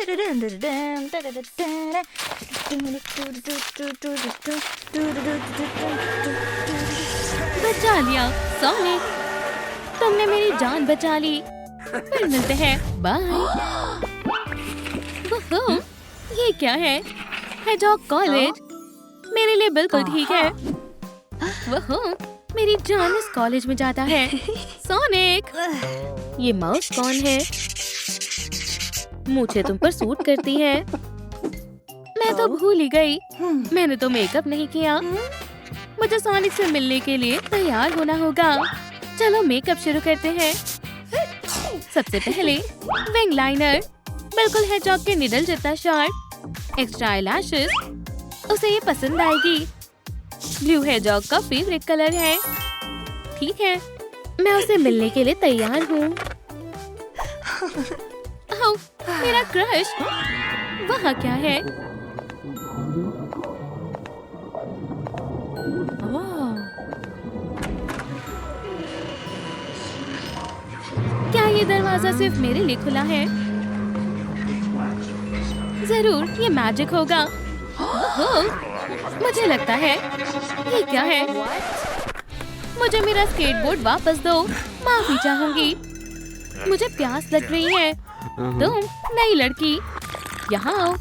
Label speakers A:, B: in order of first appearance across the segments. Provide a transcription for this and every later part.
A: बचा लिया सोनिक, तुमने मेरी जान बचा ली। फिर मिलते हैं, बाय। ओहो, ये क्या है? हेजहॉग कॉलेज मेरे लिए बिल्कुल ठीक है। ओहो, मेरी जान इस कॉलेज में जाता है। सोनिक, ये माउस कौन है? मुझे तुम पर सूट करती है। मैं तो भूल ही गई, मैंने तो मेकअप नहीं किया। मुझे सोनिक से मिलने के लिए तैयार होना होगा। चलो मेकअप शुरू करते हैं। सबसे पहले विंग लाइनर, बिल्कुल हेजहॉग के निडल जितना शार्प। एक्स्ट्रा आईलैशेस, उसे ये पसंद आएगी। ब्लू हेजहॉग का फेवरेट कलर है। ठीक है, मैं उसे मिलने के लिए तैयार हूँ। मेरा क्रश, वहाँ क्या है? क्या ये दरवाजा सिर्फ मेरे लिए खुला है? जरूर ये मैजिक होगा। ओह, मुझे लगता है ये क्या है? मुझे मेरा स्केटबोर्ड वापस दो। माफी चाहूंगी, मुझे प्यास लग रही है। तुम नई लड़की, यहाँ आओ।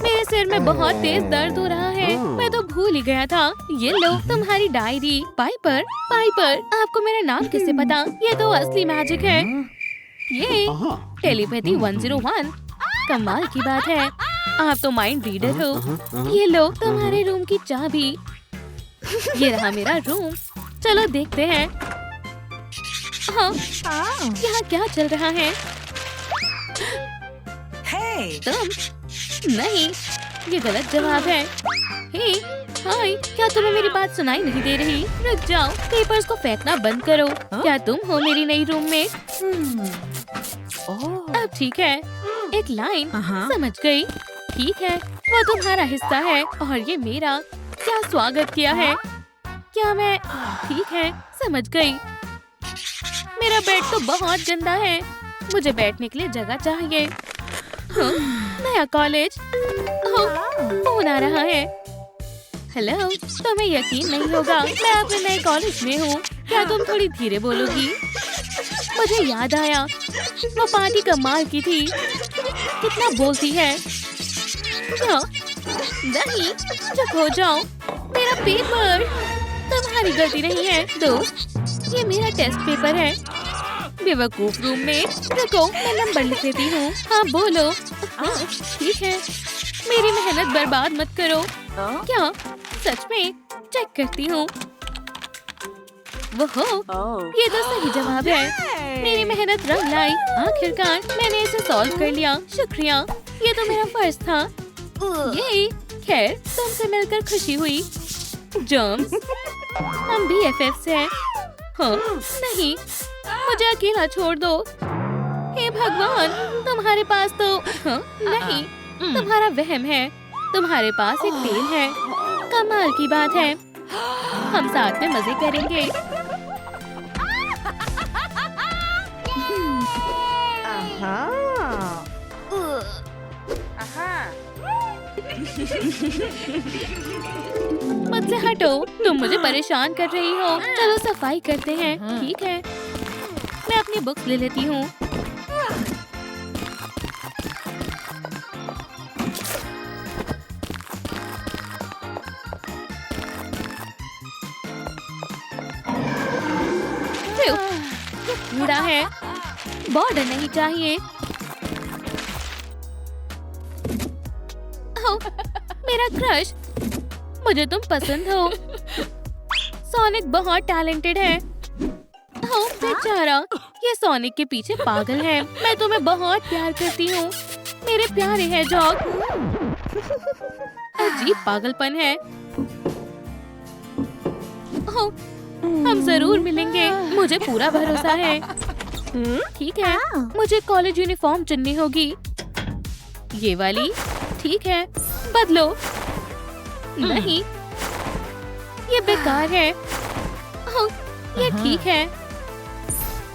A: मेरे सिर में बहुत तेज दर्द हो रहा है। मैं तो भूल ही गया था। ये लो तुम्हारी डायरी। पाइपर, पाइपर, आपको मेरा नाम कैसे पता? ये तो असली मैजिक है। ये टेलीपैथी 101, कमाल की बात है। आप तो माइंड रीडर हो। ये लो तुम्हारे रूम की चाबी। ये रहा मेरा रूम। चलो देखते हैं। हाँ, यहाँ क्या चल रहा है? तुम नहीं, ये गलत जवाब है। हे, हाय, क्या तुम्हें मेरी बात सुनाई नहीं दे रही? रुक जाओ, पेपर्स को फेंकना बंद करो। क्या तुम हो मेरी नई रूममेट? अब ठीक है, एक लाइन समझ गई। ठीक है, वो तुम्हारा हिस्सा है और ये मेरा। क्या स्वागत किया है? क्या मैं? ठीक है, समझ गई। मेरा बेड तो बहुत गंदा है। मुझे बैठने के लिए जगह चाहिए। नया कॉलेज। फोन आ रहा है। हेलो, तुम्हें यकीन नहीं होगा, मैं अपने नए कॉलेज में हूँ। क्या तुम थोड़ी धीरे बोलोगी? मुझे याद आया, वो पार्टी कमाल की थी। कितना बोलती है। क्या? नहीं, चुप हो जाओ। मेरा पेपर। तुम्हारी गलती नहीं है दोस्त, ये मेरा टेस्ट पेपर है। बेवकूफ रूममेट, रुको, मैं नंबर लिख देती हूँ। हाँ बोलो। ठीक है, मेरी मेहनत बर्बाद मत करो। क्या? सच में? चेक करती हूँ। वो ये तो सही जवाब है। मेरी मेहनत रंग लाई। आखिरकार मैंने इसे सॉल्व कर लिया। शुक्रिया, ये तो मेरा फर्ज था। ये खैर, तुमसे मिलकर खुशी हुई। जर्म्स, हम BFFs हैं। हाँ, नहीं, मुझे अकेला छोड़ दो। हे भगवान, तुम्हारे पास तो नहीं, तुम्हारा वहम है। तुम्हारे पास एक तेल है। कमाल की बात है। हम साथ में मजे करेंगे। मुझसे हटो, तुम मुझे परेशान कर रही हो। चलो सफाई करते हैं। ठीक है, मैं अपनी बुक्स ले लेती हूँ। ये कूड़ा है, बॉर्डर नहीं चाहिए। मेरा क्रश, मुझे तुम पसंद हो। सोनिक बहुत टैलेंटेड है। बेचारा, ये सोनिक के पीछे पागल है। मैं तुम्हें बहुत प्यार करती हूँ, मेरे प्यारे हेजहॉग। अजीब पागलपन है। हम जरूर मिलेंगे, मुझे पूरा भरोसा है। ठीक है, मुझे कॉलेज यूनिफॉर्म चुननी होगी। ये वाली? ठीक है, बदलो। नहीं, ये बेकार है। ये ठीक है।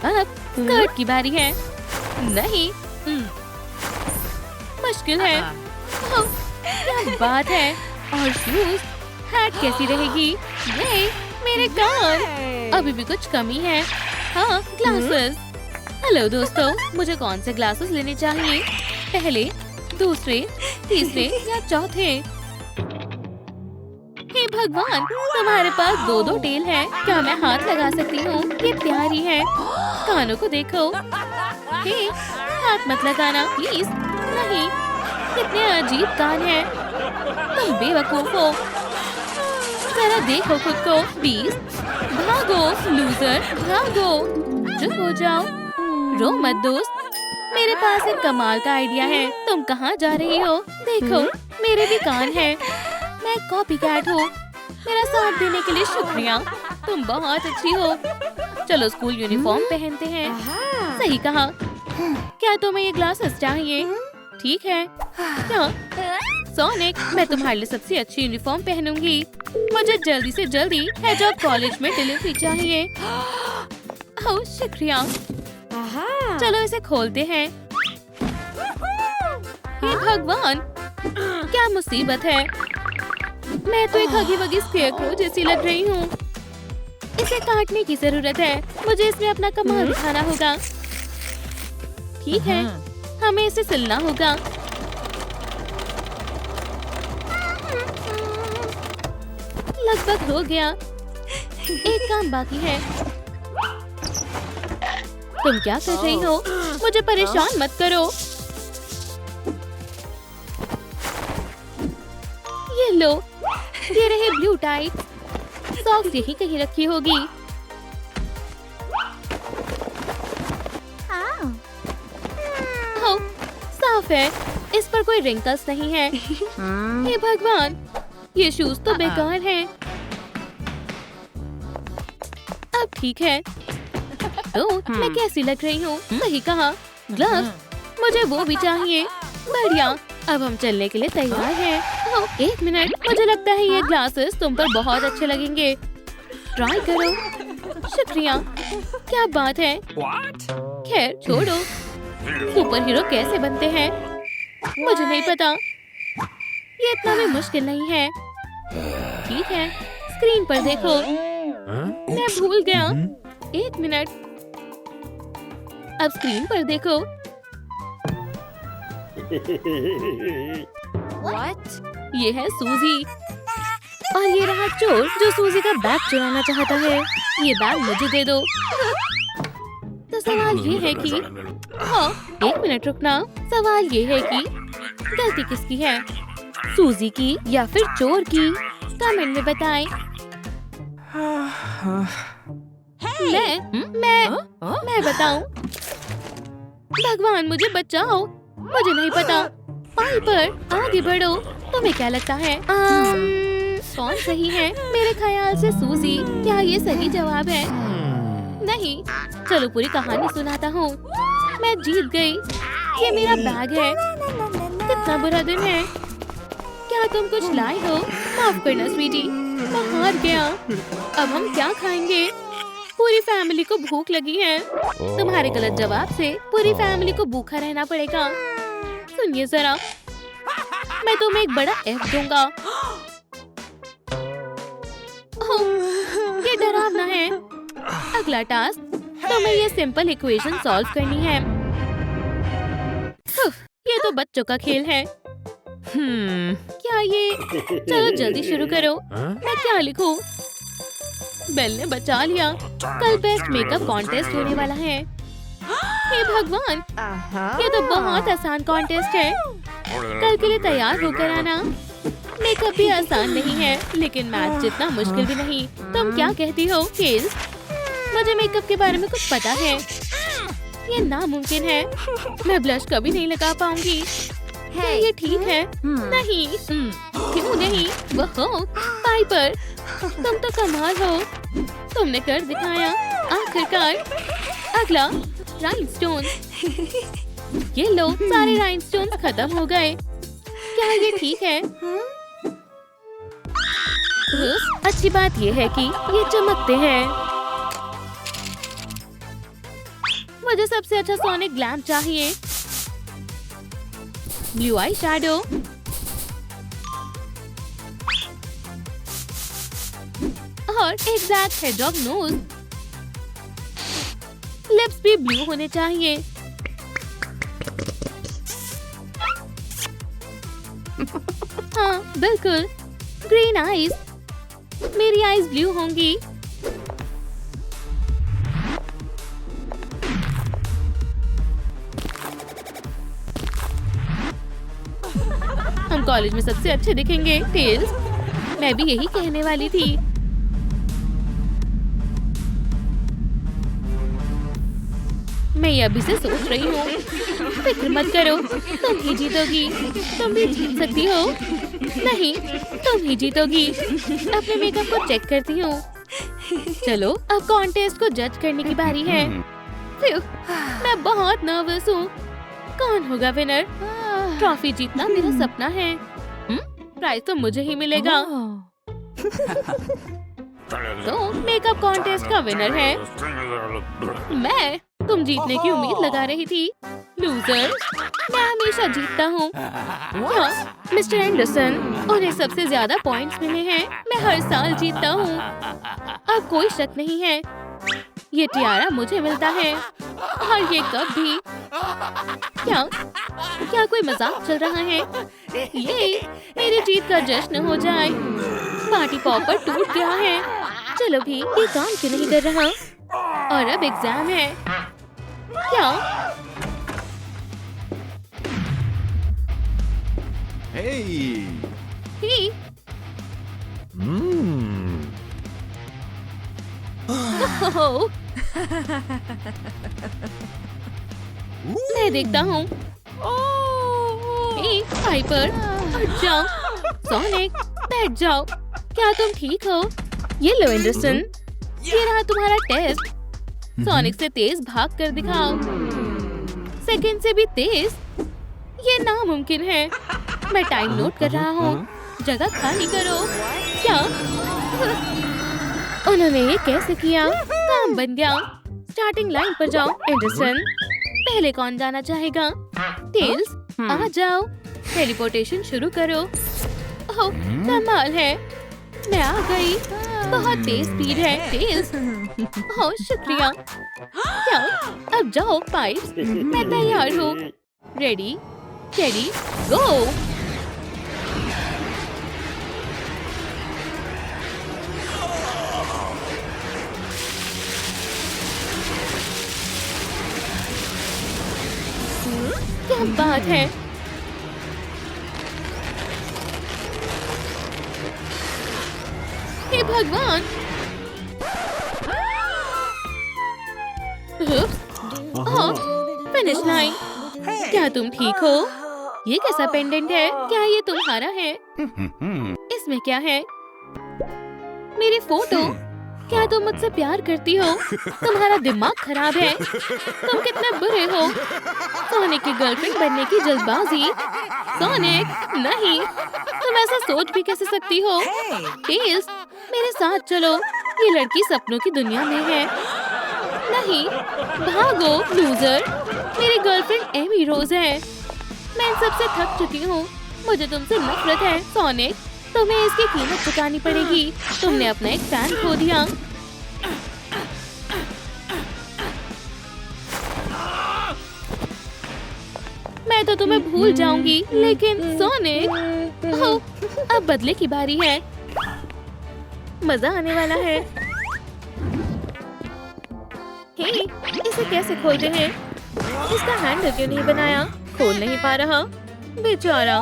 A: अब स्कर्ट की बारी है। नहीं, मुश्किल है। ओह, क्या बात है। और शूज, हैट कैसी रहेगी? ये मेरे कान, अभी भी कुछ कमी है। हाँ, ग्लासेस। हेलो दोस्तों, मुझे कौन से ग्लासेस लेने चाहिए? पहले, दूसरे, तीसरे या चौथे? हे भगवान, तुम्हारे पास दो दो टेल है। क्या मैं हाथ लगा सकती हूँ? ये प्यारी है। कानों को देखो। हे, हाथ मत लगाना प्लीज। नहीं, कितने अजीब कान हैं। तुम बेवकूफ हो। जरा देखो खुद को प्लीज। भागो लूजर, भागो। चुप हो जाओ, रो मत दोस्त। मेरे पास एक कमाल का आइडिया है। तुम कहाँ जा रही हो? देखो, मेरे भी कान हैं। मैं कॉपीकैट हूँ। मेरा साथ देने के लिए शुक्रिया। तुम बहुत अच्छी हो। चलो स्कूल यूनिफॉर्म पहनते हैं। सही कहा। क्या तुम्हें ये ग्लासेस चाहिए? ठीक है। क्या? सोनिक, मैं तुम्हारे लिए सबसे अच्छी यूनिफॉर्म पहनूंगी। मुझे जल्दी से जल्दी हेजहॉग कॉलेज में डिलीवरी चाहिए। ओह, शुक्रिया। चलो इसे खोलते हैं। हे भगवान, क्या मुसीबत है। मैं तो एक हगी वगी स्केयरक्रो जैसी लग रही हूँ। इसे काटने की जरूरत है। मुझे इसमें अपना कमाल दिखाना होगा। ठीक है, हमें इसे सिलना होगा। लगभग हो गया। एक काम बाकी है। तुम क्या कर रही हो? मुझे परेशान मत करो। ये लो, ये रहे ब्लू टाई। सॉक्स यही कहीं रखी होगी। ओह, साफ है। इस पर कोई रिंकल्स नहीं है। हे भगवान, ये शूज तो बेकार हैं। अब ठीक है। ओह, मैं कैसी लग रही हूँ? सही कहा। ग्लव्स, मुझे वो भी चाहिए। बढ़िया, अब हम चलने के लिए तैयार हैं। ओह, एक मिनट, मुझे लगता है ये ग्लासेस तुम पर बहुत अच्छे लगेंगे। ट्राई करो। शुक्रिया। क्या बात है। खैर छोड़ो। सुपर हीरो कैसे बनते हैं मुझे नहीं पता। ये इतना भी मुश्किल नहीं है। ठीक है, स्क्रीन पर देखो। मैं भूल गया। एक मिनट, अब स्क्रीन पर देखो। ये है सूजी और ये रहा चोर जो सूजी का बैग चुराना चाहता है। ये बैग मुझे दे दो। तो सवाल ये है कि हाँ, एक मिनट रुकना। सवाल ये है कि गलती किसकी है, सूजी की या फिर चोर की? कमेंट में बताएं। मैं बताऊं? भगवान मुझे बचाओ, मुझे नहीं पता। पाइपर आगे बढ़ो। तुम्हें क्या लगता है कौन सही है? मेरे ख्याल से सूजी। क्या ये सही जवाब है? नहीं। चलो पूरी कहानी सुनाता हूँ। मैं जीत गई। ये मेरा बैग है। कितना बुरा दिन है। क्या तुम कुछ लाए हो? माफ करना स्वीटी, मैं हार गया। अब हम क्या खाएंगे? पूरी फैमिली को भूख लगी है। तुम्हारे गलत जवाब से पूरी फैमिली को भूखा रहना पड़ेगा। सुनिए जरा, मैं तुम्हें एक बड़ा एफ दूंगा। ये डरावना है। अगला टास्क, तुम्हें ये सिंपल इक्वेशन सॉल्व करनी है। ये तो बच्चों का खेल है। क्या ये? चलो जल्दी शुरू करो। मैं क्या लिखूं? बेल ने बचा लिया। कल बेस्ट मेकअप कॉन्टेस्ट होने वाला है। हे भगवान, ये तो बहुत आसान कॉन्टेस्ट है। कल के लिए तैयार होकर आना। मेकअप भी आसान नहीं है, लेकिन मैथ जितना मुश्किल भी नहीं। तुम क्या कहती हो केल्स? मुझे मेकअप के बारे में कुछ पता है। ये नामुमकिन है। मैं ब्लश कभी नहीं लगा पाऊंगी। क्या ये ठीक है? नहीं। क्यों नहीं? वो पाइपर, तुम तो कमाल हो। तुमने कर दिखाया आखिरकार। अगला राइनस्टोन। ये लो, सारे राइनस्टोन्स खत्म हो गए। क्या ये ठीक है? अच्छी बात ये है कि ये चमकते हैं। मुझे सबसे अच्छा सोनिक ग्लैम चाहिए। ब्लू आई शैडो, और एक ब्लैक हेडरॉग नोज। लिप्स भी ब्लू होने चाहिए। हाँ बिल्कुल। ग्रीन आईज, मेरी आईज ब्लू होंगी। हम कॉलेज में सबसे अच्छे दिखेंगे। टेल्स, मैं भी यही कहने वाली थी। मैं ये अभी से सोच रही हूँ। फिक्र मत करो, तुम ही जीतोगी। तुम भी जीत सकती हो। नहीं, तुम ही जीतोगी। अपने मेकअप को चेक करती हूँ। चलो अब कॉन्टेस्ट को जज करने की बारी है। मैं बहुत नर्वस हूँ। कौन होगा विनर? ट्रॉफी जीतना मेरा सपना है। प्राइज तो मुझे ही मिलेगा। तो मेकअप कॉन्टेस्ट का विनर है मैं। तुम जीतने की उम्मीद लगा रही थी। लूजर, मैं हमेशा जीतता हूँ। हाँ, मिस्टर एंडरसन, उन्हें सबसे ज्यादा पॉइंट्स मिले हैं। मैं हर साल जीतता हूँ। अब कोई शक नहीं है। ये टियारा मुझे मिलता है और ये कप भी। क्या कोई मजाक चल रहा है? ये मेरी जीत का जश्न हो जाए। पार्टी पॉपर टूट गया है। चलो भी, ये काम क्यों नहीं कर रहा? और अब एग्जाम है। क्या? ही? ओह, मैं देखता हूँ। पाइपर, हट जाओ। सोनिक, बैठ जाओ। क्या तुम ठीक हो? ये लो एंडरसन, ये रहा तुम्हारा टेस्ट। सोनिक से तेज भाग कर दिखाओ। सेकंड से भी तेज? ये नामुमकिन है। मैं टाइम नोट कर रहा हूँ। जगह खाली करो। क्या? उन्होंने ये कैसे किया? काम बन गया। स्टार्टिंग लाइन पर जाओ एंडरसन। पहले कौन जाना चाहेगा? टेल्स, आ जाओ। टेलीपोर्टेशन शुरू करो। ओह, कमाल है। मैं आ गई। बहुत तेज स्पीड है टेल्स। ओह, शुक्रिया। क्या? अब जाओ पाइप्स। मैं तैयार हूँ। रेडी, स्टेडी, गो। क्या बात है? हे भगवान! Finish line. क्या तुम ठीक हो? ये कैसा पेंडेंट है? क्या ये तुम्हारा है? इसमें क्या है? मेरी फोटो। क्या तुम मुझसे प्यार करती हो? तुम्हारा दिमाग खराब है। तुम कितने बुरे हो। सोनिक की गर्लफ्रेंड बनने की जल्दबाजी। सोनिक, नहीं। तुम ऐसा सोच भी कैसे सकती हो? टेल्स, मेरे साथ चलो। ये लड़की सपनों की दुनिया में है। नहीं, भागो लूजर। मेरी गर्लफ्रेंड एमी रोज है। मैं इन सबसे थक चुकी हूँ। मुझे तुमसे नफरत है सोनिक। तुम्हें इसकी कीमत चुकानी पड़ेगी। तुमने अपना एक फैन खो दिया। मैं तो तुम्हें भूल जाऊंगी, लेकिन सोनिक, ओह, अब बदले की बारी है। मजा आने वाला है। हे, इसे कैसे खोलते हैं? इसका हैंडल क्यों नहीं बनाया? खोल नहीं पा रहा। बेचारा।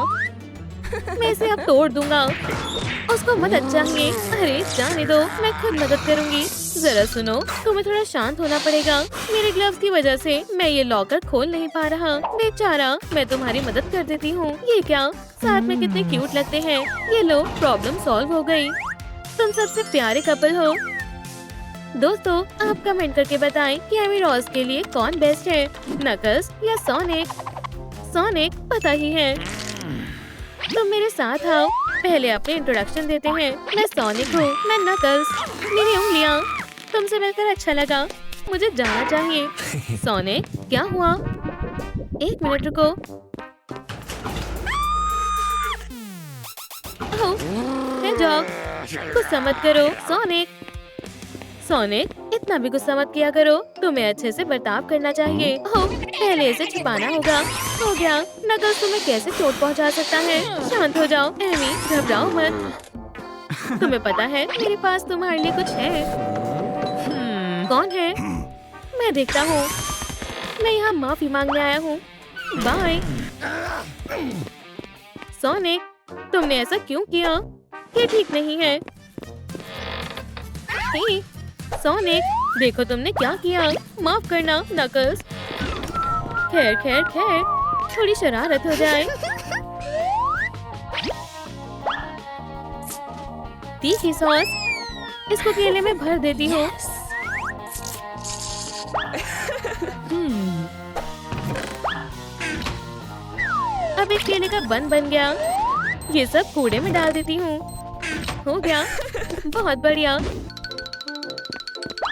A: मैं इसे अब तोड़ दूंगा। उसको मदद चाहिए। अरे जाने दो, मैं खुद मदद करूंगी। जरा सुनो, तुम्हें थोड़ा शांत होना पड़ेगा। मेरे ग्लव्स की वजह से मैं ये लॉकर खोल नहीं पा रहा। बेचारा, मैं तुम्हारी मदद कर देती हूँ। ये क्या? साथ में कितने क्यूट लगते हैं। ये लो, प्रॉब्लम सॉल्व हो गई। तुम सबसे प्यारे कपल हो। दोस्तों, आप कमेंट करके बताएं कि एमी रोज के लिए कौन बेस्ट है, नकल्स या सोनिक? सोनिक पता ही है। तुम मेरे साथ आओ। पहले अपने इंट्रोडक्शन देते हैं। मैं सोनिक हूँ। मैं नकल्स। मेरी उंगलियाँ। तुमसे मिलकर अच्छा लगा। मुझे जाना चाहिए। सोनिक, क्या हुआ? एक मिनट रुको। जाओ, गुस्सा मत करो सोनिक। सोनिक, इतना भी गुस्सा मत किया करो, तुम्हें अच्छे से बर्ताव करना चाहिए। ओह, पहले इसे छुपाना होगा। हो गया, नकल्स तुम्हें कैसे चोट पहुंचा सकता है। शांत हो जाओ एमी, घबराओ मत। तुम्हें पता है मेरे पास तुम्हारे लिए कुछ है। कौन है? मैं देखता हूँ। मैं यहाँ माफी मांगने आया हूँ। बाय। सोनिक, तुमने ऐसा क्यों किया? ये ठीक नहीं है। हे, सोनिक, देखो तुमने क्या किया। माफ करना नकल्स। खैर खैर खैर, थोड़ी शरारत हो जाए। तीखी सॉस, इसको केले में भर देती हूँ। अब एक केले का बन बन गया। ये सब कूड़े में डाल देती हूँ। हो गया, बहुत बढ़िया।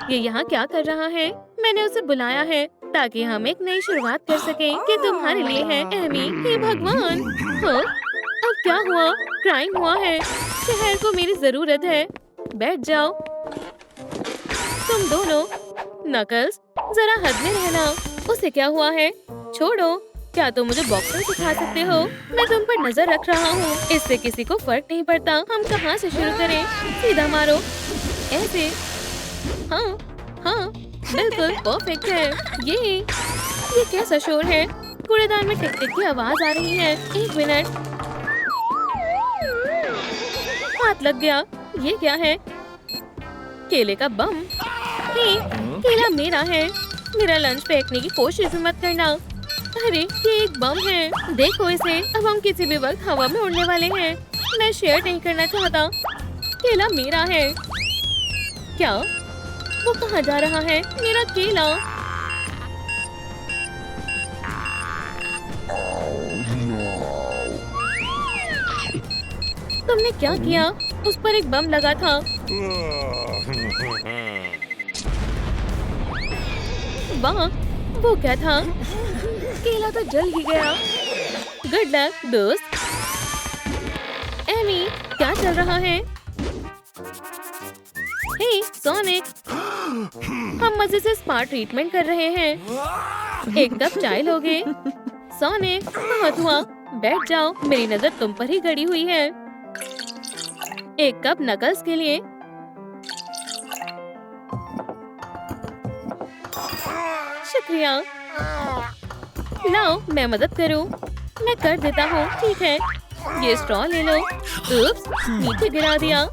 A: ये यहाँ क्या कर रहा है? मैंने उसे बुलाया है ताकि हम एक नई शुरुआत कर सकें। कि तुम्हारे लिए है एमी। हे भगवान, हाँ? अब क्या हुआ? क्राइम हुआ है। शहर को मेरी जरूरत है। बैठ जाओ तुम दोनों। नकल्स, जरा हद में रहना। उसे क्या हुआ है? छोड़ो। क्या तुम मुझे बॉक्सिंग सिखा सकते हो? मैं तुम पर नजर रख रहा हूँ। इससे किसी को फर्क नहीं पड़ता हम कहाँ से शुरू करें। सीधा मारो, ऐसे। हाँ हाँ, बिल्कुल परफेक्ट है। ये कैसा शोर है? कूड़ेदान में टिक टिक की आवाज आ रही है। 1 मिनट। हाथ लग गया। ये क्या है? केले का बम। हे, केला मेरा है। मेरा लंच फेंकने की कोशिश भी मत करना। अरे, ये एक बम है। देखो इसे। अब हम किसी भी वक्त हवा में उड़ने वाले हैं। मैं शेयर नहीं करना चाहता। केला मेरा है। क्या? वो कहाँ जा रहा है? मेरा केला। तुमने क्या किया? उस पर एक बम लगा था। वाह, वो क्या था? केला तो जल ही गया। गुड लक दोस्त। एमी, क्या चल रहा है? हे सोनिक, हम मजे से स्पा ट्रीटमेंट कर रहे हैं। 1 कप चाय लोगे? सोनिक, बहुत हुआ। बैठ जाओ, मेरी नजर तुम पर ही गड़ी हुई है। 1 कप नकल्स के लिए। शुक्रिया। लाओ, मैं मदद करूं। मैं कर देता हूँ। ठीक है, ये स्ट्रॉ ले लो। उप्स, नीचे गिरा दिया।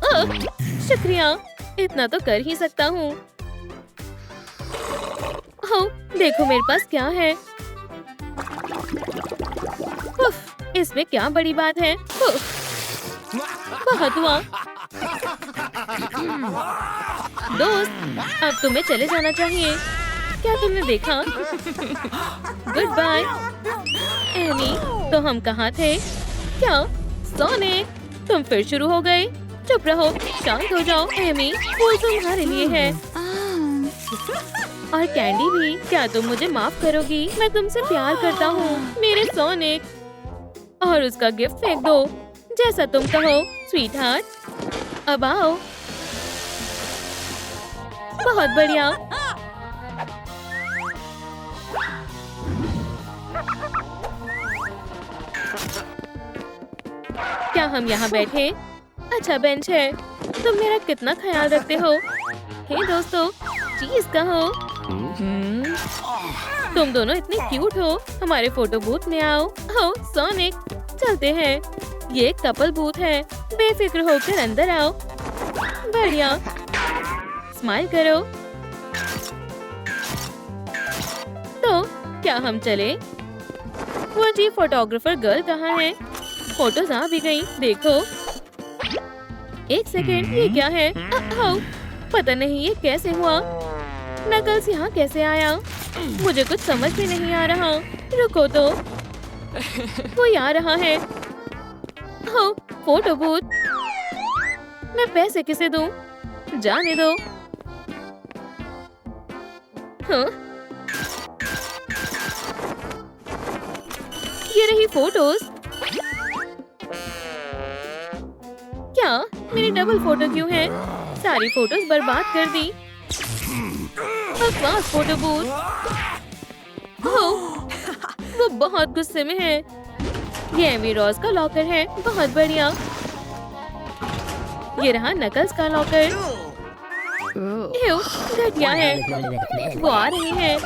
A: शुक्रिया, इतना तो कर ही सकता हूँ। ओह, देखो मेरे पास क्या है। उफ, इसमें क्या बड़ी बात है। उफ, बहुत हुआ। दोस्त, अब तुम्हें चले जाना चाहिए। क्या तुमने देखा? Good bye. एमी, तो हम कहाँ थे? क्या? सोनिक, तुम फिर शुरू हो गए। चुप रहो, शांत हो जाओ। एमी, फूल तुम्हारे लिए है। और कैंडी भी। क्या तुम मुझे माफ करोगी? मैं तुमसे प्यार करता हूँ मेरे सोनिक। और उसका गिफ्ट फेंक दो, जैसा तुम कहो स्वीट हार्ट। अब आओ। बहुत बढ़िया। क्या हम यहाँ बैठे? अच्छा बेंच है। तुम मेरा कितना ख्याल रखते हो। हे दोस्तों, चीज कहो। तुम दोनों इतने क्यूट हो। हमारे फोटो बूथ में आओ। हो सोनिक, चलते हैं। ये एक कपल बूथ है। बेफिक्र होकर अंदर आओ। बढ़िया, स्माइल करो। तो क्या हम चले? वो जी फोटोग्राफर गर्ल कहाँ है? फोटोज आ भी गई। देखो। 1 सेकेंड, ये क्या है? पता नहीं ये कैसे हुआ। नकल्स यहाँ कैसे आया? मुझे कुछ समझ भी नहीं आ रहा। रुको तो, वो आ रहा है। Photo booth. मैं पैसे किसे दूं? जाने दो। हाँ? ये रही फोटोज। क्या मेरी डबल फोटो क्यों है? सारी फोटोज बर्बाद कर दी। बकवास फोटो बूथ। ओह, वो बहुत गुस्से में है। ये एमी रोज का लॉकर है, बहुत बढ़िया। ये रहा नकल्स का लॉकर। घटिया है। वो आ रहे हैं।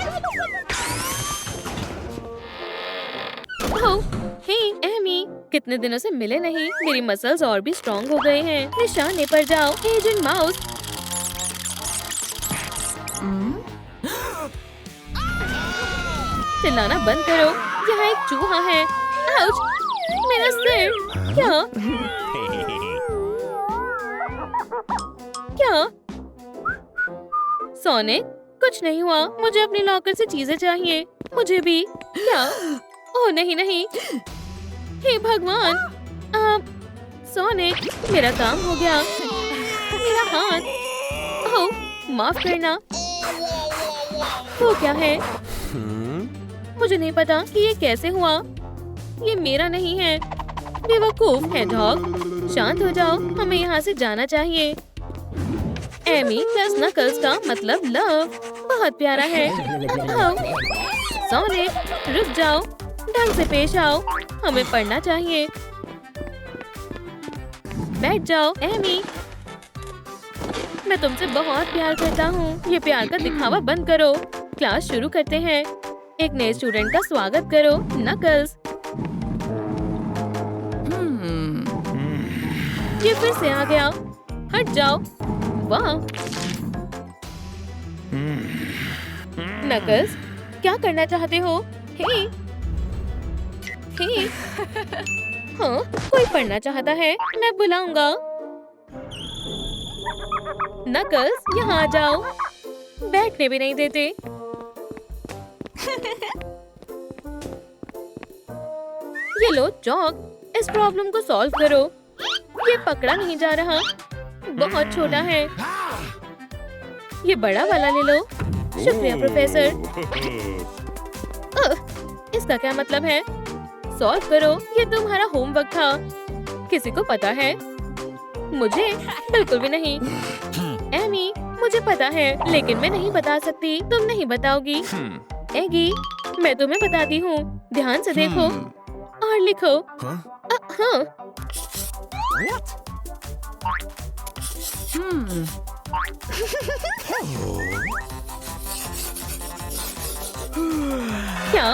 A: ओह, हे एमी, कितने दिनों से मिले नहीं। मेरी मसल्स और भी स्ट्रॉन्ग हो गए हैं। निशाने पर जाओ एजेंट माउस। चिल्लाना बंद करो। यहाँ एक चूहा है। आउच! मेरा सिर। क्या? क्या? सोनिक, कुछ नहीं हुआ। मुझे अपने लॉकर से चीजें चाहिए। मुझे भी। क्या? ओह नहीं नहीं। हे भगवान! सोनिक, मेरा काम हो गया। मेरा हाथ। ओह, माफ करना। वो क्या है? मुझे नहीं पता कि ये कैसे हुआ। ये मेरा नहीं है। बेवकूफ है डॉग। शांत हो जाओ, हमें यहाँ से जाना चाहिए। एमी प्लस नकल्स का मतलब लव। बहुत प्यारा है। सोनिक, रुक जाओ। ढंग से पेश आओ। हमें पढ़ना चाहिए। बैठ जाओ एमी। मैं तुमसे बहुत प्यार करता हूँ। ये प्यार का दिखावा बंद करो। क्लास शुरू करते हैं। एक नए स्टूडेंट का स्वागत करो, नकल्स। ये फिर से आ गया। हट जाओ। वाह! नकल्स, क्या करना चाहते हो? हे, हे। हाँ, कोई पढ़ना चाहता है, मैं बुलाऊंगा। नकल्स, यहाँ आ जाओ। बैठने भी नहीं देते। ये लो चॉक, इस प्रॉब्लम को सॉल्व करो। ये पकड़ा नहीं जा रहा, बहुत छोटा है। ये बड़ा वाला ले लो। शुक्रिया प्रोफेसर। इसका क्या मतलब है? सॉल्व करो, ये तुम्हारा होमवर्क था। किसी को पता है? मुझे बिल्कुल भी नहीं। एमी, मुझे पता है, लेकिन मैं नहीं बता सकती। तुम नहीं बताओगी। एगी, मैं तुम्हें बताती हूँ। ध्यान से देखो और लिखो। हाँ। क्या?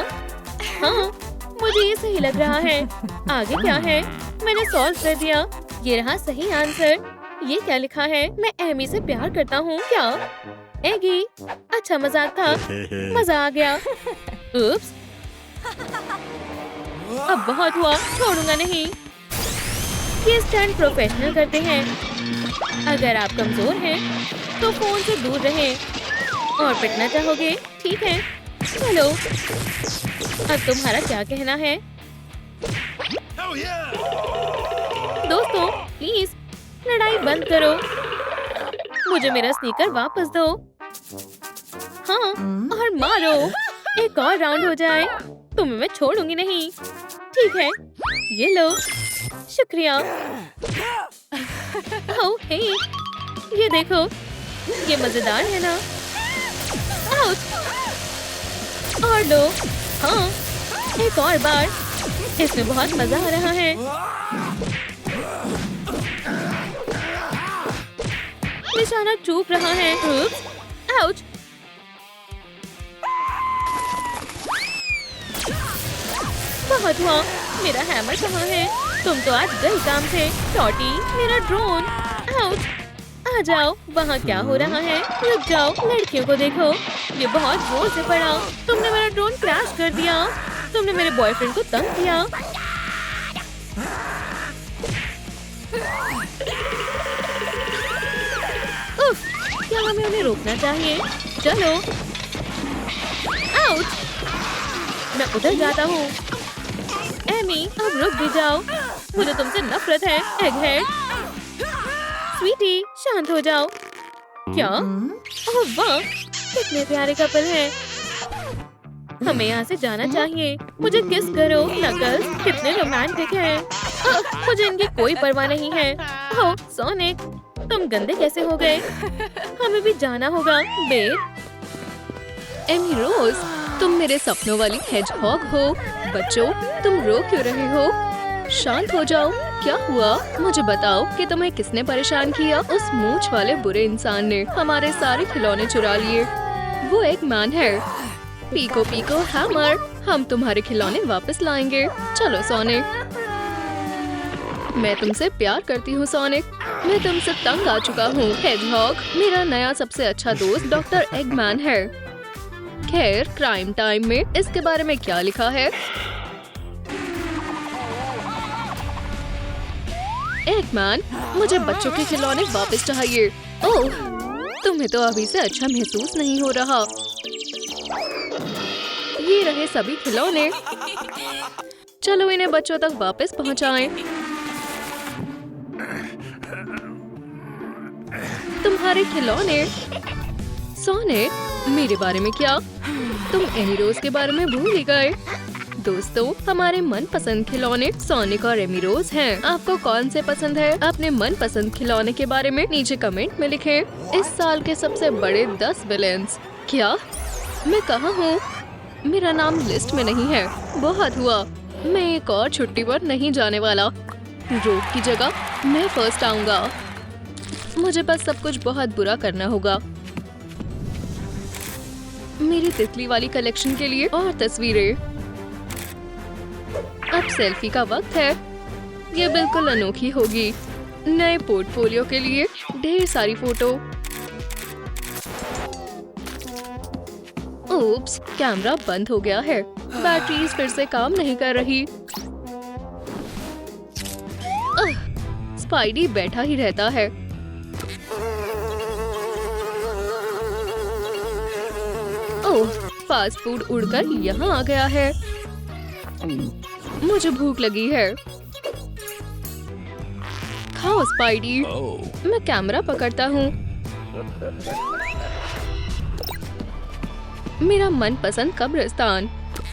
A: हाँ, मुझे ये सही लग रहा है। आगे क्या है? मैंने सॉल्व कर दिया। ये रहा सही आंसर। ये क्या लिखा है? मैं एमी से प्यार करता हूँ। क्या? एगी, अच्छा मजाक था। मजा आ गया। उप्स। अब बहुत हुआ, छोड़ूंगा नहीं। ये स्टंट प्रोफेशनल करते हैं। अगर आप कमजोर हैं, तो फोन से दूर रहें। और पिटना चाहोगे? ठीक है, चलो। अब तुम्हारा क्या कहना है? दोस्तों, प्लीज लड़ाई बंद करो। मुझे मेरा स्नीकर वापस दो। हाँ, और मारो। एक और राउंड हो जाए। तुम्हें मैं छोड़ूंगी नहीं। ठीक है, ये लो। शुक्रिया। ओह, हे, ये देखो, ये मजेदार है ना? आउच! और लो। हाँ, एक और बार। इसमें बहुत मजा आ रहा है। निशाना चूक रहा है। आउच! बहुत हुआ। मेरा हैमर कहाँ है? तुम तो आज गई काम थे। टॉटी, मेरा ड्रोन। आउच! आ जाओ। वहाँ क्या हो रहा है? रुक जाओ, लड़कियों को देखो। ये बहुत जोर से पड़ा। तुमने मेरा ड्रोन क्रैश कर दिया। तुमने मेरे बॉयफ्रेंड को तंग किया। उफ, क्या हमें उन्हें रोकना चाहिए? चलो। आउच! मैं उधर जाता हूँ। एमी, अब रुक भी जाओ। मुझे तुमसे नफरत है, एगहेड। स्वीटी, शांत हो जाओ। क्या? ओह वाह, कितने प्यारे कपल हैं। हमें यहाँ से जाना चाहिए। मुझे किस करो, नकल्स, कितने रोमांटिक हैं। मुझे इनकी कोई परवाह नहीं है। ओह सोनिक, तुम गंदे कैसे हो गए? हमें भी जाना होगा। बेब,
B: एमी रोज, तुम मेरे सपनों वाली हेजहॉग हो। बच्चों, तुम रो क्यों रहे हो? शांत हो जाओ। क्या हुआ? मुझे बताओ कि तुम्हें किसने परेशान किया? उस मूंछ वाले बुरे इंसान ने हमारे सारे खिलौने चुरा लिए। वो एक मैन है। पीको पीको हैमर, हम तुम्हारे खिलौने वापस लाएंगे। चलो सोनिक। मैं तुमसे प्यार करती हूँ सोनिक। मैं तुमसे तंग आ चुका हूँ हेजहॉग। मेरा नया सबसे अच्छा दोस्त डॉक्टर एगमैन है। खैर, क्राइम टाइम में इसके बारे में क्या लिखा है? एगमैन, मुझे बच्चों के खिलौने वापस चाहिए। ओह, तुम्हें तो अभी से अच्छा महसूस नहीं हो रहा। ये रहे सभी खिलौने। चलो इन्हें बच्चों तक वापस पहुंचाएं। तुम्हारे खिलौने। सोनिक, मेरे बारे में क्या? तुम एमी रोज के बारे में भूल ही गए। दोस्तों, हमारे मनपसंद खिलौने सोनिक और एमी रोज हैं। आपको कौन से पसंद है? अपने मनपसंद खिलौने के बारे में नीचे कमेंट में लिखें। इस साल के सबसे बड़े 10 विलेन्स। क्या? मैं कहाँ हूँ? मेरा नाम लिस्ट में नहीं है। बहुत हुआ। मैं एक और छुट्टी पर नहीं जाने वाला। रोड की जगह मैं फर्स्ट आऊंगा। मुझे बस सब कुछ बहुत बुरा करना होगा। मेरी तितली वाली कलेक्शन के लिए और तस्वीरें। अब सेल्फी का वक्त है। ये बिल्कुल अनोखी होगी। नए पोर्टफोलियो के लिए ढेर सारी फोटो। ओप्स, कैमरा बंद हो गया है। बैटरीज फिर से काम नहीं कर रही। स्पाइडी बैठा ही रहता है। ओह, फास्ट फूड उड़कर यहाँ आ गया है। मुझे भूख लगी है। खाओ स्पाइडी। मैं कैमरा पकड़ता हूँ। मेरा मनपसंद कब्रिस्तान।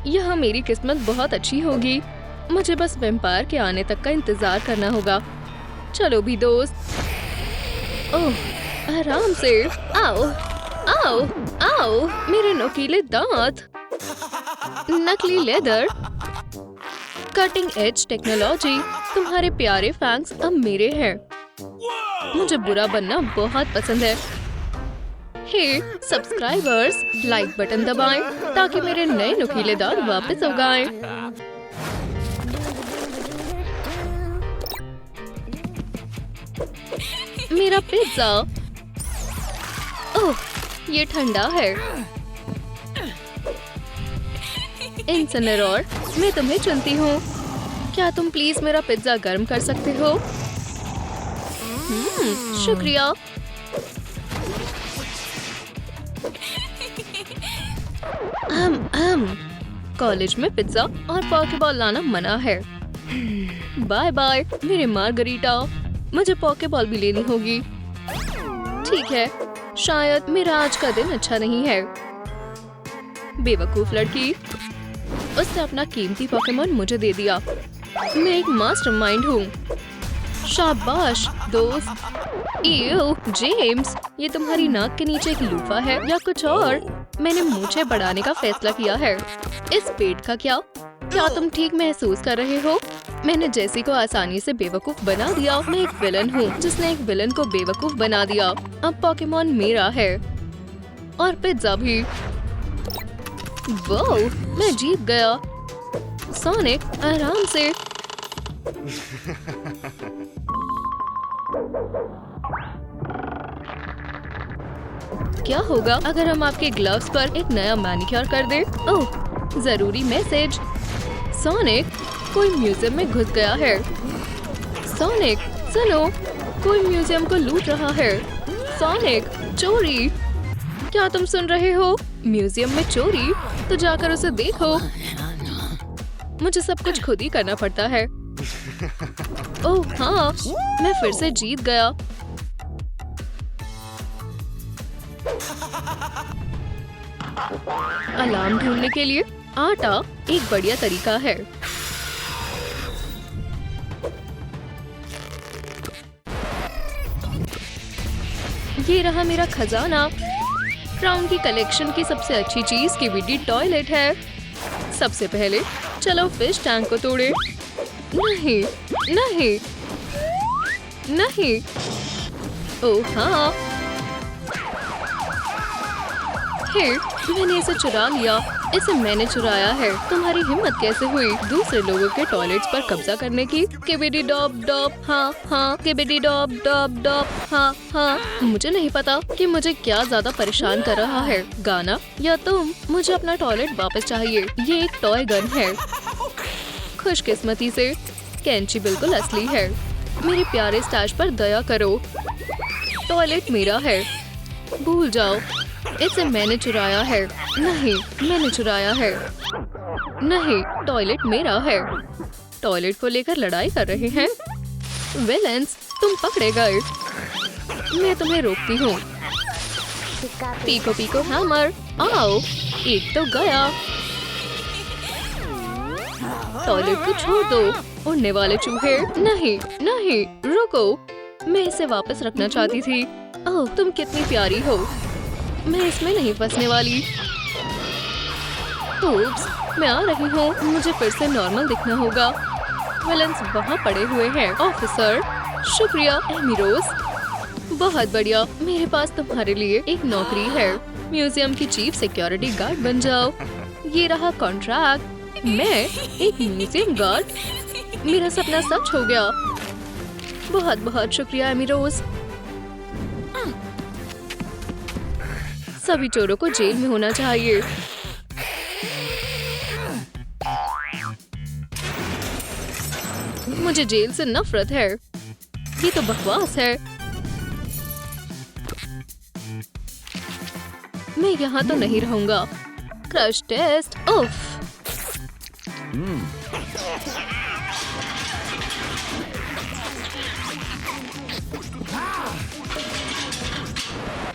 B: यहाँ मेरी किस्मत बहुत अच्छी होगी। मुझे बस वैम्पायर के आने तक का इंतजार करना होगा। चलो भी दोस्त। ओह, आराम से। आओ आओ आओ, मेरे नुकीले दांत। नकली लेदर। Cutting edge technology. तुम्हारे प्यारे फैंक्स अब मेरे हैं। मुझे बुरा बनना बहुत पसंद है। हे सब्सक्राइबर्स, लाइक बटन दबाएं ताकि मेरे नए नुकीले दांत वापस उगाएं। मेरा पिज्जा। ओह, ये ठंडा है। इंसिनेरोर, मैं तुम्हें चुनती हूँ। क्या तुम प्लीज मेरा पिज्जा गर्म कर सकते हो? शुक्रिया। कॉलेज में पिज्जा और पॉकेबॉल लाना मना है। बाय बाय मेरे मार्गरीटा। मुझे पॉकेबॉल भी लेनी होगी। ठीक है, शायद मेरा आज का दिन अच्छा नहीं है। बेवकूफ लड़की, उसने अपना कीमती पोकेमॉन मुझे दे दिया। मैं एक मास्टरमाइंड हूँ। शाबाश दोस्त। ईव, जेम्स, ये तुम्हारी नाक के नीचे एक लूफा है या कुछ और? मैंने मूंछें बढ़ाने का फैसला किया है। इस पेट का क्या? क्या तुम ठीक महसूस कर रहे हो? मैंने जेसी को आसानी से बेवकूफ बना दिया। मैं एक विलन हूँ जिसने एक विलन को बेवकूफ बना दिया। अब पोकेमॉन मेरा है और पिज्जा भी। वाह, मैं जीत गया। सोनिक, आराम से। क्या होगा अगर हम आपके ग्लव्स पर एक नया मैनिक्योर कर दें? ओह, जरूरी मैसेज। सोनिक, कोई म्यूजियम में घुस गया है। सोनिक, सुनो, कोई म्यूजियम को लूट रहा है। सोनिक, चोरी। क्या तुम सुन रहे हो? म्यूजियम में चोरी? तो जाकर उसे देखो। मुझे सब कुछ खुद ही करना पड़ता है। ओह हाँ, मैं फिर से जीत गया। अलार्म ढूंढने के लिए आटा एक बढ़िया तरीका है। ये रहा मेरा खजाना। क्राउन की कलेक्शन की सबसे अच्छी चीज केबीडी टॉयलेट है। सबसे पहले चलो फिश टैंक को तोड़े। नहीं, नहीं, नहीं। ओह हाँ, हे, मैंने इसे चुरा लिया। इसे मैंने चुराया है। तुम्हारी हिम्मत कैसे हुई दूसरे लोगों के टॉयलेट्स पर कब्जा करने की? केबीडी डॉब डॉब हाँ हाँ, केबीडी डॉब डॉब डॉब हाँ हाँ। मुझे नहीं पता कि मुझे क्या ज्यादा परेशान कर रहा है, गाना या तुम। मुझे अपना टॉयलेट वापस चाहिए। ये एक टॉय गन है। खुशकिस्मती से कैंची बिल्कुल असली है। मेरे प्यारे स्टैश पर दया करो। टॉयलेट मेरा है, भूल जाओ। इसे मैंने चुराया है। नहीं, मैंने चुराया है। नहीं, टॉयलेट मेरा है। टॉयलेट को लेकर लड़ाई कर रहे हैं। विलेंस, तुम पकड़े गए। मैं तुम्हें रोकती हूँ। पीको पीको हैमर, आओ। एक तो गया। टॉयलेट को छोड़ दो, उड़ने वाले चूहे। नहीं, नहीं, रुको। मैं इसे वापस रखना चाहती थी। ओह, तुम कितनी प्यारी हो। मैं इसमें नहीं फंसने वाली। ओप्स, मैं आ रही हूँ। मुझे फिर से नॉर्मल दिखना होगा। विलेंस वहाँ पड़े हुए हैं। ऑफिसर, शुक्रिया एमी रोज। बहुत बढ़िया, मेरे पास तुम्हारे लिए एक नौकरी है। म्यूजियम की चीफ सिक्योरिटी गार्ड बन जाओ। ये रहा कॉन्ट्रैक्ट। मैं एक म्यूजियम गार्ड। मेरा सपना सच हो गया। बहुत बहुत शुक्रिया एमी रोज। सभी चोरों को जेल में होना चाहिए। मुझे जेल से नफरत है। ये तो बकवास है। मैं यहाँ तो नहीं रहूंगा। क्रश टेस्ट, उफ।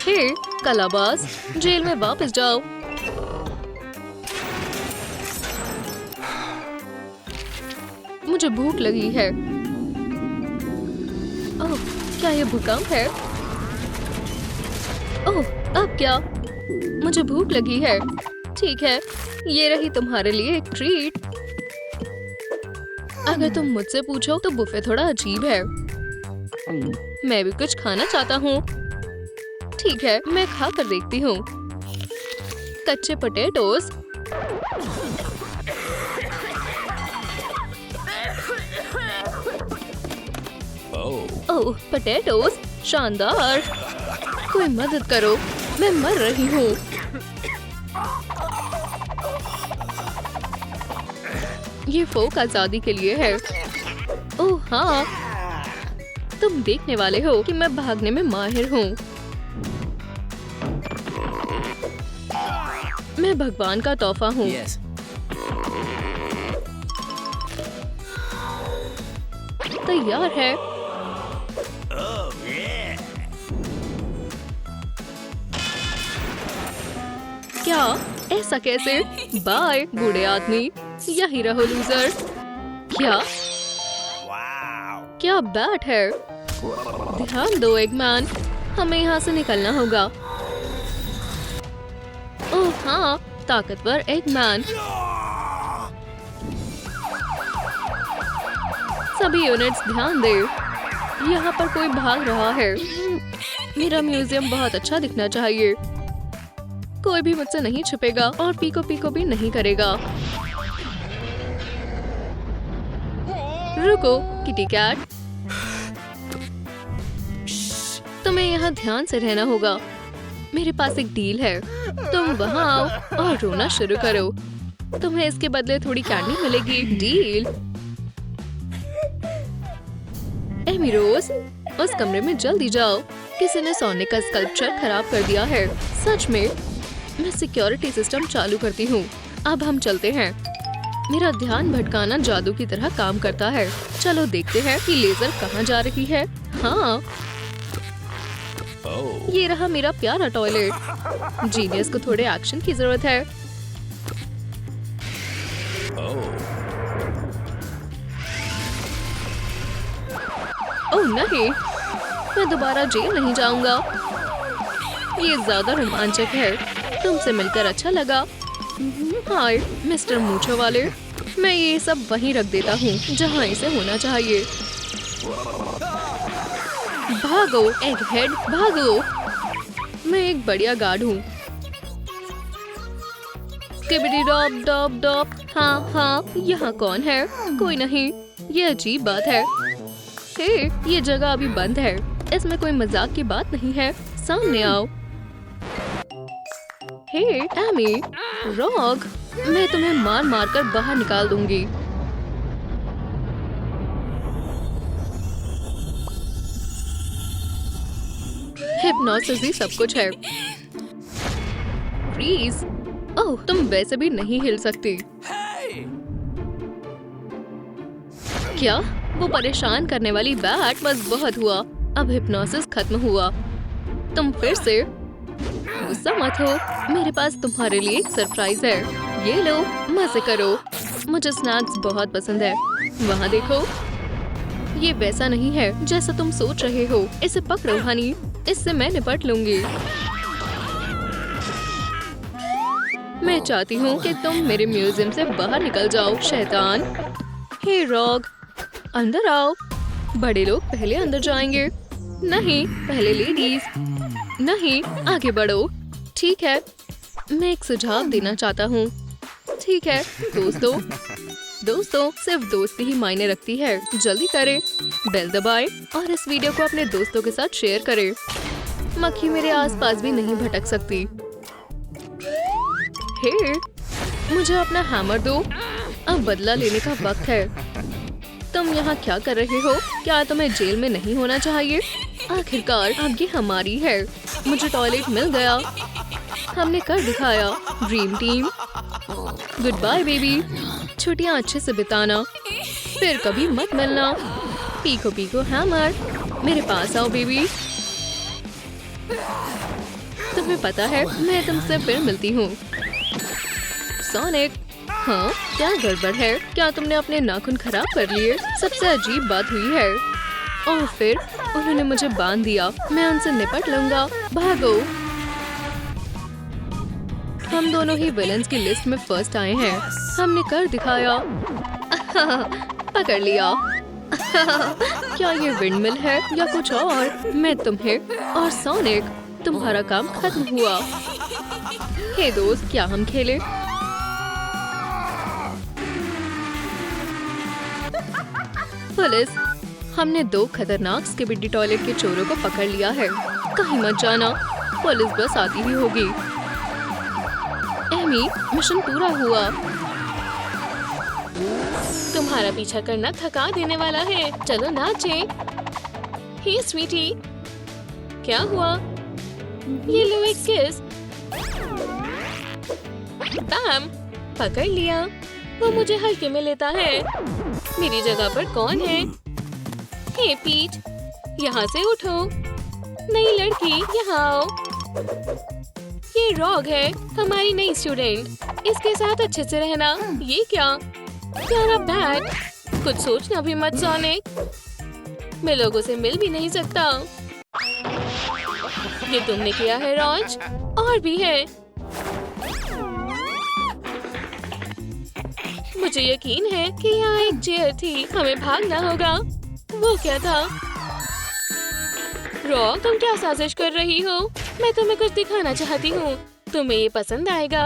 B: हे, कलाबाज, जेल में वापस जाओ। मुझे भूख लगी है। ओह, क्या ये भूकंप है? ओह, अब क्या? मुझे भूख लगी है। ठीक है, ये रही तुम्हारे लिए एक ट्रीट। अगर तुम मुझसे पूछो तो बुफे थोड़ा अजीब है। मैं भी कुछ खाना चाहता हूँ। ठीक है, मैं खा कर देखती हूँ। कच्चे पोटैटोस। ओह, पोटैटोस, शानदार। कोई मदद करो, मैं मर रही हूँ। ये फोक आजादी के लिए है। ओह हाँ, तुम देखने वाले हो कि मैं भागने में माहिर हूँ। मैं भगवान का तोहफा हूँ। तैयार है। क्या? ऐसा कैसे? बाय बूढ़े आदमी। यही रहो लूजर। क्या? क्या बैट है? ध्यान दो एगमैन, हमें यहाँ से निकलना होगा। ओह हाँ, ताकतवर एगमैन। सभी यूनिट्स ध्यान दे। यहाँ पर कोई भाग रहा है। मेरा म्यूजियम बहुत अच्छा दिखना चाहिए। कोई भी मुझसे नहीं छुपेगा और पीको पीको भी नहीं करेगा। रुको किटी कैट, तुम्हें यहाँ ध्यान से रहना होगा। मेरे पास एक डील है। तुम वहाँ आओ और रोना शुरू करो। तुम्हें इसके बदले थोड़ी कैंडी मिलेगी। डील। एमी रोज, उस कमरे में जल्दी जाओ। किसी ने सोने का स्कल्पचर खराब कर दिया है। सच में। मैं सिक्योरिटी सिस्टम चालू करती हूँ। अब हम चलते हैं। मेरा ध्यान भटकाना जादू की तरह काम करता है। चलो देखते हैं कि लेजर कहाँ जा रही है। हाँ, ये रहा मेरा प्यारा टॉयलेट। जीनियस को थोड़े एक्शन की जरूरत है। ओह नहीं, मैं दोबारा जेल नहीं जाऊंगा। ये ज्यादा रोमांचक है। तुमसे मिलकर अच्छा लगा। हाय मिस्टर मूंछों वाले, मैं ये सब वहीं रख देता हूँ जहाँ इसे होना चाहिए। भागो एगहेड, भागो। मैं एक बढ़िया गार्ड हूँ। स्किबिडी डॉप डॉप डॉप। हाँ हाँ, यहाँ कौन है? कोई नहीं। ये अजीब बात है। हे, ये जगह अभी बंद है। इसमें कोई मजाक की बात नहीं है। सामने आओ। हे एमी, रॉग, मैं तुम्हें मार मार कर बाहर निकाल दूंगी। हिप्नोसिस ही सब कुछ है। फ्रीज। ओह, तुम वैसे भी नहीं हिल सकती। क्या? वो परेशान करने वाली बैट बस बहुत हुआ। अब हिप्नोसिस खत्म हुआ। तुम फिर से गुस्सा मत हो। मेरे पास तुम्हारे लिए एक सरप्राइज है। ये लो, मजे करो। मुझे स्नैक्स बहुत पसंद है। वहाँ देखो। ये वैसा नहीं है जैसा तुम सोच रहे हो। इसे पकड़ो हनी, इससे मैं निपट लूंगी। मैं चाहती हूँ कि तुम मेरे म्यूजियम से बाहर निकल जाओ, शैतान। हे रॉग, अंदर आओ। बड़े लोग पहले अंदर जाएंगे। नहीं, पहले लेडीज। नहीं, आगे बढ़ो। ठीक है, मैं एक सुझाव देना चाहता हूँ। ठीक है दोस्तों, सिर्फ दोस्ती ही मायने रखती है। जल्दी करें, बेल दबाएं और इस वीडियो को अपने दोस्तों के साथ शेयर करें। मक्खी मेरे आसपास भी नहीं भटक सकती। हे, मुझे अपना हैमर दो। अब बदला लेने का वक्त है। तुम यहाँ क्या कर रहे हो? क्या तुम्हें जेल में नहीं होना चाहिए? आखिरकार अब ये हमारी है। मुझे टॉयलेट मिल गया। हमने कर दिखाया। Dream team. Goodbye baby. छुट्टियाँ अच्छे से बिताना। फिर कभी मत मिलना। पीको पीको हैमर, मेरे पास आओ बेबी। तुम्हें पता है, मैं तुमसे फिर मिलती हूँ। सोनिक। हाँ, क्या गड़बड़ है? क्या तुमने अपने नाखून खराब कर लिए? सबसे अजीब बात हुई है। और फिर उन्होंने मुझे बांध दिया। मैं उनसे निपट लूंगा। भागो। हम दोनों ही विलेंस की लिस्ट में फर्स्ट आए हैं। हमने कर दिखाया। पकड़ लिया। क्या ये विंडमिल है या कुछ और? मैं तुम्हें और सोनिक, तुम्हारा काम खत्म हुआ। हे दोस्त, क्या हम खेले? पुलिस, हमने 2 खतरनाक स्किबिडी टॉयलेट के चोरों को पकड़ लिया है। कहीं मत जाना, पुलिस बस आती ही होगी। एमी, मिशन पूरा हुआ।
A: तुम्हारा पीछा करना थका देने वाला है। चलो नाचे। हे स्वीटी, क्या हुआ? ये लो एक किस। पैम, पकड़ लिया। वो मुझे हल्के में लेता है। मेरी जगह पर कौन है? हे पीट, यहाँ से उठो। नई लड़की, यहाँ आओ। ये रॉग है, हमारी नई स्टूडेंट। इसके साथ अच्छे से रहना। ये क्या? प्यारा बैट। कुछ सोचना भी मत सोनिक। मैं लोगों से मिल भी नहीं सकता। ये तुमने किया है रॉज? और भी है। मुझे यकीन है कि यहाँ एक चेयर थी। हमें भागना होगा। वो क्या था? रॉक, तुम क्या साजिश कर रही हो? मैं तुम्हें कुछ दिखाना चाहती हूँ। तुम्हें ये पसंद आएगा।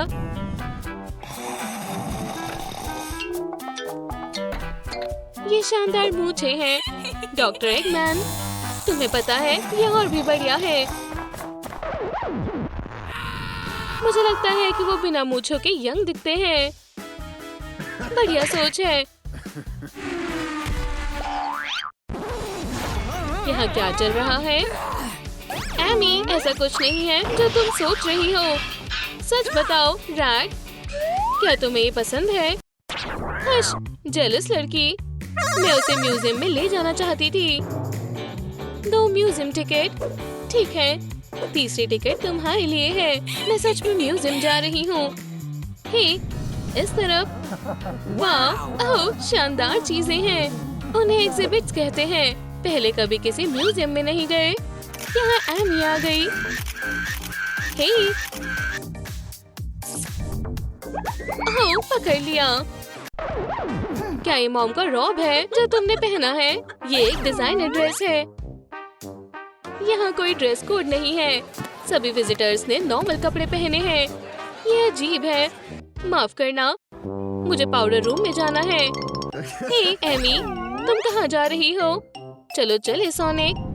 A: ये शानदार मूंछें हैं। डॉक्टर एगमैन, तुम्हें पता है ये और भी बढ़िया है। मुझे लगता है कि वो बिना मूंछों के यंग दिखते हैं। बढ़िया सोच है। यहाँ क्या चल रहा है? एमी, ऐसा कुछ नहीं है जो तुम सोच रही हो। सच बताओ रैग, क्या तुम्हें ये पसंद है? हश, जेलस लड़की। मैं उसे म्यूजियम में ले जाना चाहती थी। 2 म्यूजियम टिकट। ठीक है, तीसरी टिकट तुम्हारे लिए है। मैं सच में म्यूजियम जा रही हूँ। हे, इस तरफ। वाह, ओह, शानदार चीजें हैं। उन्हें एग्जिबिट्स कहते हैं। पहले कभी किसी म्यूजियम में नहीं गए। यहाँ एमी आ गई। हे, ओह, पकड़ लिया। क्या ये मॉम का रॉब है जो तुमने पहना है? ये एक डिजाइनर ड्रेस है। यहाँ कोई ड्रेस कोड नहीं है। सभी विजिटर्स ने नॉर्मल कपड़े पहने हैं। ये अजीब है। माफ करना, मुझे पाउडर रूम में जाना है। हे एमी, तुम कहाँ जा रही हो? चलो चले सोनिक।